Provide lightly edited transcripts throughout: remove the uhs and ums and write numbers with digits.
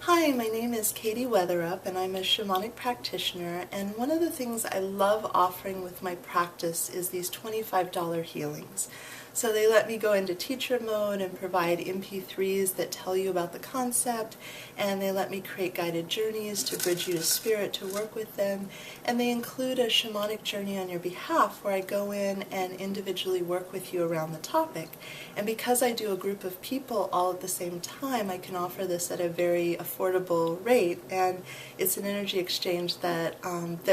Hi, my name is Katie Weatherup and I'm a shamanic practitioner, and one of the things I love offering with my practice is these $25 healings. So they let me go into teacher mode and provide MP3s that tell you about the concept, and they let me create guided journeys to bridge you to spirit to work with them, and they include a shamanic journey on your behalf where I go in and individually work with you around the topic. And because I do a group of people all at the same time, I can offer this at a very affordable rate, and it's an energy exchange that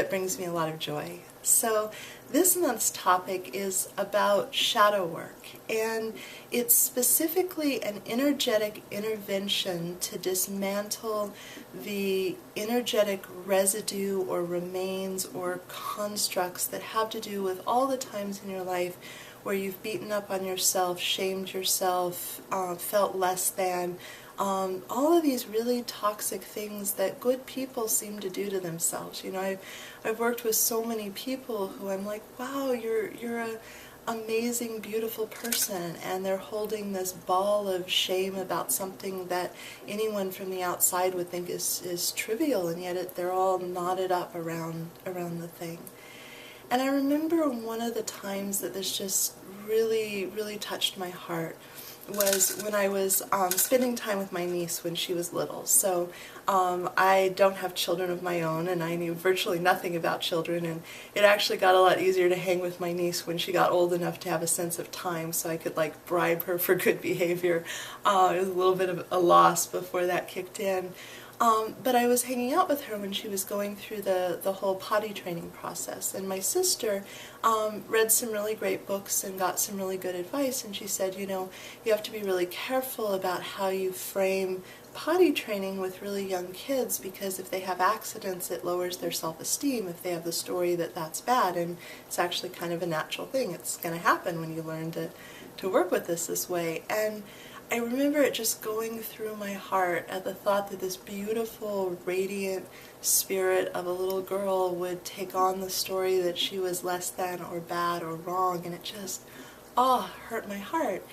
brings me a lot of joy. So this month's topic is about shadow work, and it's specifically an energetic intervention to dismantle the energetic residue or remains or constructs that have to do with all the times in your life where you've beaten up on yourself, shamed yourself, felt less than, all of these really toxic things that good people seem to do to themselves. You know, I've worked with so many people who I'm like, wow, you're an amazing, beautiful person, and they're holding this ball of shame about something that anyone from the outside would think is trivial, and yet they're all knotted up around the thing. And I remember one of the times that this just really, really touched my heart was when I was spending time with my niece when she was little. So I don't have children of my own, and I knew virtually nothing about children, and it actually got a lot easier to hang with my niece when she got old enough to have a sense of time, so I could like bribe her for good behavior. It was a little bit of a loss before that kicked in. But I was hanging out with her when she was going through the whole potty training process, and my sister read some really great books and got some really good advice, and she said, you know, you have to be really careful about how you frame potty training with really young kids, because if they have accidents it lowers their self-esteem if they have the story that that's bad, and it's actually kind of a natural thing. It's going to happen when you learn to work with this way. And I remember it just going through my heart at the thought that this beautiful, radiant spirit of a little girl would take on the story that she was less than or bad or wrong, and it just, hurt my heart.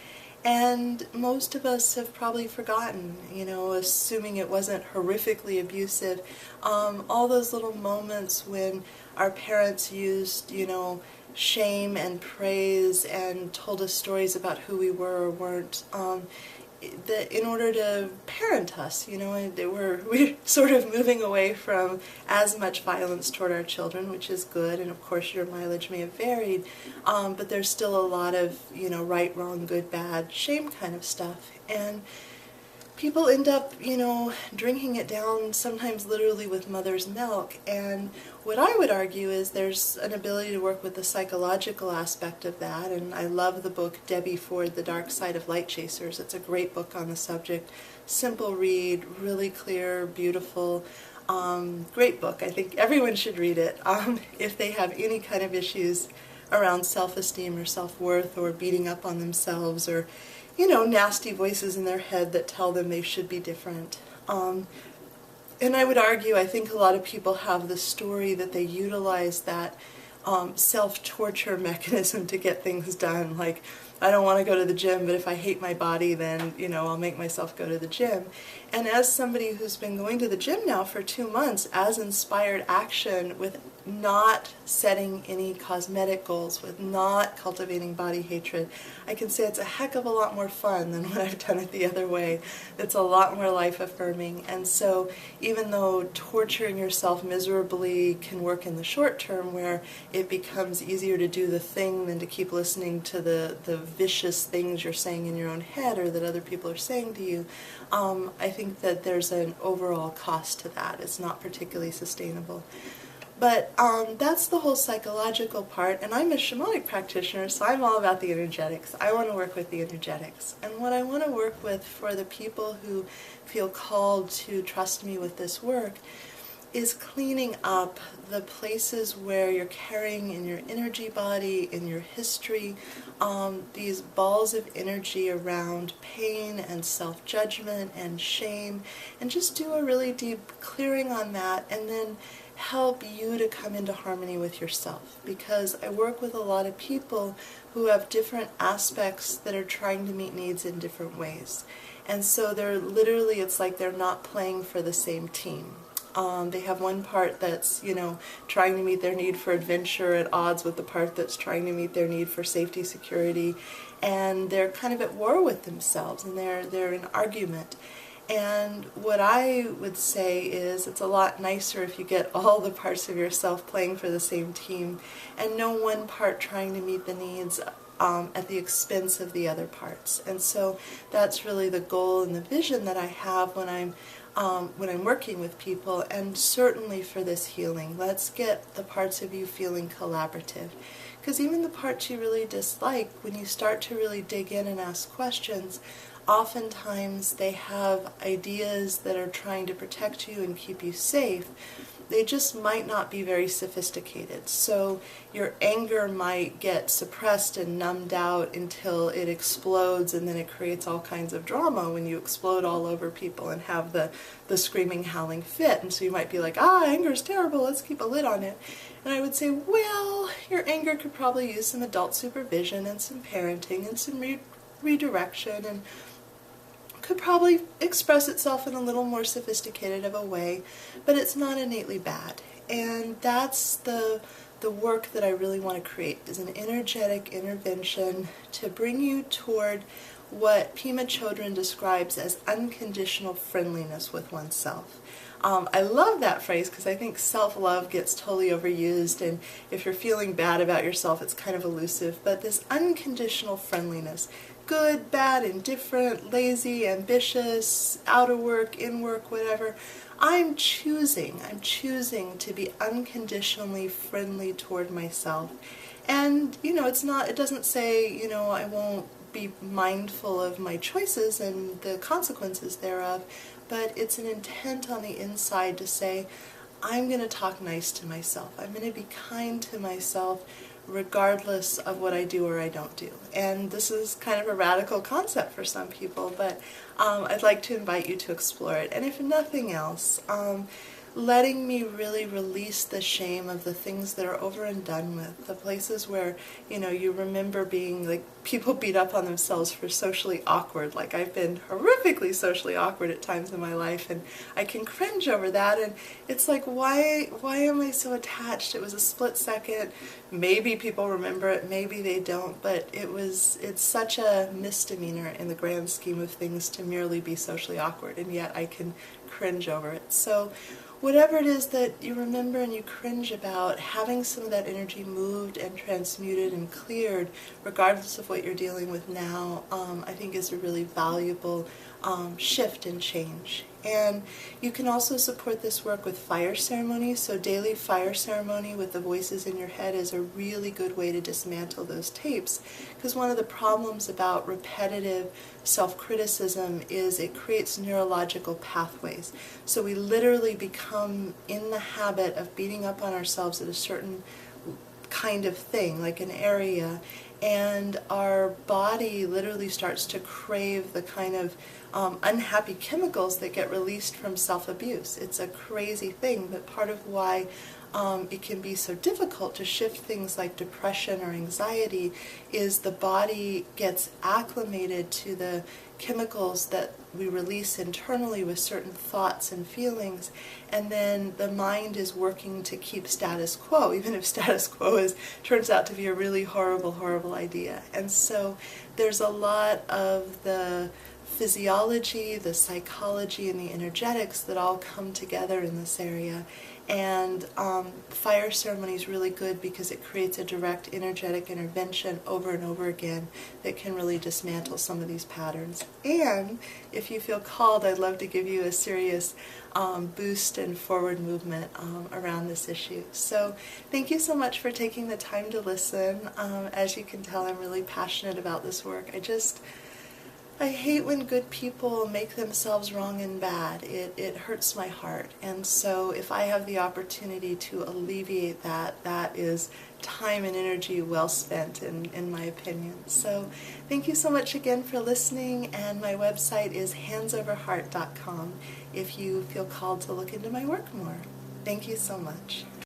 And most of us have probably forgotten, you know, assuming it wasn't horrifically abusive, all those little moments when our parents used, you know, shame and praise and told us stories about who we were or weren't, in order to parent us, you know, and we're sort of moving away from as much violence toward our children, which is good, and of course your mileage may have varied, but there's still a lot of, you know, right, wrong, good, bad, shame kind of stuff. And people end up, you know, drinking it down, sometimes literally with mother's milk. And what I would argue is there's an ability to work with the psychological aspect of that, and I love the book Debbie Ford, The Dark Side of Light Chasers. It's a great book on the subject. Simple read, really clear, beautiful, great book. I think everyone should read it if they have any kind of issues around self-esteem or self-worth or beating up on themselves, or, you know, nasty voices in their head that tell them they should be different. And I would argue, I think a lot of people have the story that they utilize that self-torture mechanism to get things done. Like, I don't want to go to the gym, but if I hate my body, then, you know, I'll make myself go to the gym. And as somebody who's been going to the gym now for 2 months, as inspired action with not setting any cosmetic goals, with not cultivating body hatred, I can say it's a heck of a lot more fun than when I've done it the other way. It's a lot more life-affirming. And so even though torturing yourself miserably can work in the short term, where it becomes easier to do the thing than to keep listening to the vicious things you're saying in your own head or that other people are saying to you, I think that there's an overall cost to that. It's not particularly sustainable. But that's the whole psychological part, and I'm a shamanic practitioner, so I'm all about the energetics. I want to work with the energetics. And what I want to work with for the people who feel called to trust me with this work is cleaning up the places where you're carrying in your energy body, in your history, these balls of energy around pain and self-judgment and shame, and just do a really deep clearing on that, and then help you to come into harmony with yourself. Because I work with a lot of people who have different aspects that are trying to meet needs in different ways. And so they're literally, it's like they're not playing for the same team. They have one part that's, trying to meet their need for adventure at odds with the part that's trying to meet their need for safety, security, and they're kind of at war with themselves, and they're in argument. And what I would say is it's a lot nicer if you get all the parts of yourself playing for the same team and no one part trying to meet the needs at the expense of the other parts. And so that's really the goal and the vision that I have when I'm working with people, and certainly for this healing. Let's get the parts of you feeling collaborative. Because even the parts you really dislike, when you start to really dig in and ask questions, oftentimes they have ideas that are trying to protect you and keep you safe. They just might not be very sophisticated. So your anger might get suppressed and numbed out until it explodes, and then it creates all kinds of drama when you explode all over people and have the screaming, howling fit. And so you might be like, anger is terrible, let's keep a lid on it. And I would say, well, your anger could probably use some adult supervision and some parenting and some redirection, and could probably express itself in a little more sophisticated of a way, but it's not innately bad. And that's the work that I really want to create, is an energetic intervention to bring you toward what Pema Chodron describes as unconditional friendliness with oneself. I love that phrase because I think self-love gets totally overused, and if you're feeling bad about yourself, it's kind of elusive. But this unconditional friendliness, good, bad, indifferent, lazy, ambitious, out of work, in work, whatever, I'm choosing to be unconditionally friendly toward myself. And, it doesn't say, I won't be mindful of my choices and the consequences thereof, but it's an intent on the inside to say, I'm going to talk nice to myself. I'm going to be kind to myself regardless of what I do or I don't do. And this is kind of a radical concept for some people, but I'd like to invite you to explore it. And if nothing else, letting me really release the shame of the things that are over and done with, the places where, you remember being like, people beat up on themselves for socially awkward. Like, I've been horrifically socially awkward at times in my life, and I can cringe over that, and it's like, why am I so attached? It was a split second. Maybe people remember it, maybe they don't, but it's such a misdemeanor in the grand scheme of things to merely be socially awkward, and yet I can cringe over it. So whatever it is that you remember and you cringe about, having some of that energy moved and transmuted and cleared, regardless of what you're dealing with now, I think is a really valuable shift and change. And you can also support this work with fire ceremony. So daily fire ceremony with the voices in your head is a really good way to dismantle those tapes. Because one of the problems about repetitive self-criticism is it creates neurological pathways. So we literally become in the habit of beating up on ourselves at a certain kind of thing, like an area, and our body literally starts to crave the kind of unhappy chemicals that get released from self-abuse. It's a crazy thing, but part of why it can be so difficult to shift things like depression or anxiety is the body gets acclimated to the chemicals that we release internally with certain thoughts and feelings, and then the mind is working to keep status quo, even if status quo turns out to be a really horrible idea. And so there's a lot of the physiology, the psychology, and the energetics that all come together in this area. And fire ceremony is really good because it creates a direct energetic intervention over and over again that can really dismantle some of these patterns. And if you feel called, I'd love to give you a serious boost and forward movement around this issue. So thank you so much for taking the time to listen. As you can tell, I'm really passionate about this work. I hate when good people make themselves wrong and bad. It hurts my heart. And so if I have the opportunity to alleviate that, that is time and energy well spent, in my opinion. So thank you so much again for listening, and my website is handsoverheart.com if you feel called to look into my work more. Thank you so much.